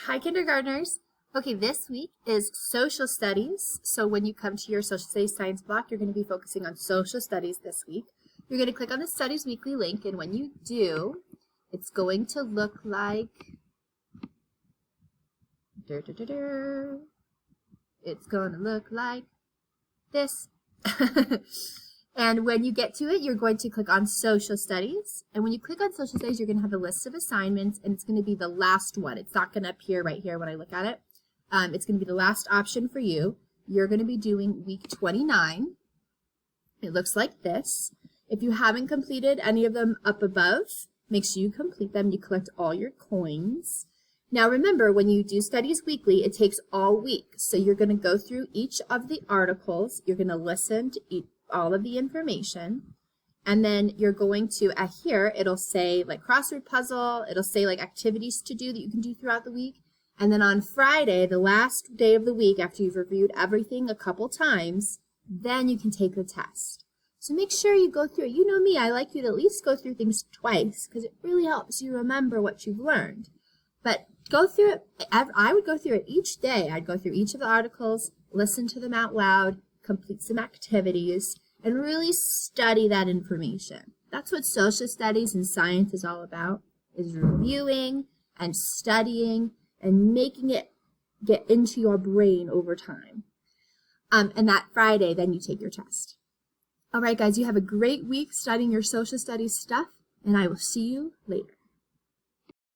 Hi, kindergartners. Okay, this week is social studies. So when you come to your social studies science block, you're going to be focusing on social studies this week. You're going to click on the Studies Weekly link, and when you do, it's going to look like it's going to look like this. And when you get to it, you're going to click on Social Studies. And when you click on Social Studies, you're going to have a list of assignments, and it's going to be the last one. It's not going to appear right here when I look at it. It's going to be the last option for you. You're going to be doing week 29. It looks like this. If you haven't completed any of them up above, make sure you complete them. You collect all your coins. Now remember, when you do Studies Weekly, it takes all week. So you're going to go through each of the articles. You're going to listen to all of the information, and then you're going to, here, it'll say like crossword puzzle, it'll say like activities to do that you can do throughout the week, and then on Friday, the last day of the week, after you've reviewed everything a couple times, then you can take the test. So make sure you go through it. You know me, I like you to at least go through things twice, because it really helps you remember what you've learned. But go through it, I would go through it each day. I'd go through each of the articles, listen to them out loud, complete some activities, and really study that information. That's what social studies and science is all about, is reviewing and studying and making it get into your brain over time. And that Friday, then you take your test. All right, guys, you have a great week studying your social studies stuff, and I will see you later.